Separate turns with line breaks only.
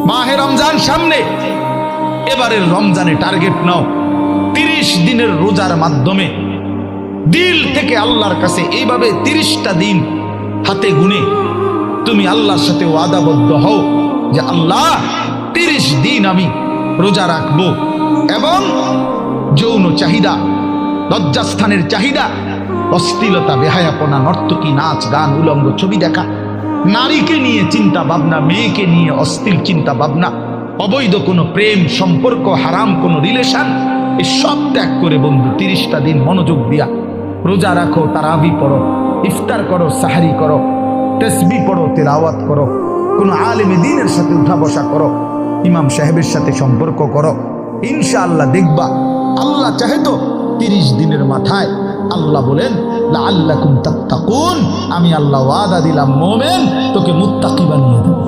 মাহে রমজান সামনে, এবারের রমজানে টার্গেট নাও 30 দিনের রোজার মাধ্যমে দিল থেকে আল্লাহর কাছে এইভাবে 30টা দিন হাতে গুনে তুমি আল্লাহর সাথে ওয়াদাবদ্ধ হও যে আল্লাহ 30 দিন আমি রোজা রাখবো, এবং যৌন চাহিদা, লজ্জাস্থানের চাহিদা, অশ্লীলতা, বেহায়াপনা, নর্তকী, নাচ গান, উলঙ্গ ছবি দেখা, নারীকে নিয়ে চিন্তা ভাবনা, মেয়েকে নিয়ে অশ্লীল চিন্তা ভাবনা, অবৈধ কোনো প্রেম সম্পর্ক, হারাম কোনো রিলেশন, এই সব ত্যাগ করে বন্ধু 30টা দিন মনোযোগ দিয়া রোজা রাখো, তারাবি পড়ো, ইফতার করো, সাহারি করো, তাসবিহ পড়ো, তেলাওয়াত করো, কোনো আলেমে দ্বীনের সাথে উঠা বসা করো, ইমাম সাহেবের সাথে সম্পর্ক করো। ইনশাআল্লাহ দেখবা আল্লাহ চাহে তো 30 দিনের মাথায় আল্লাহ বলেন লাআল্লাকুম তাত্তাকুন, আমি আল্লাহ ওয়াদা দিলাম মোমেন তোকে মুত্তাকি বানিয়ে দেব।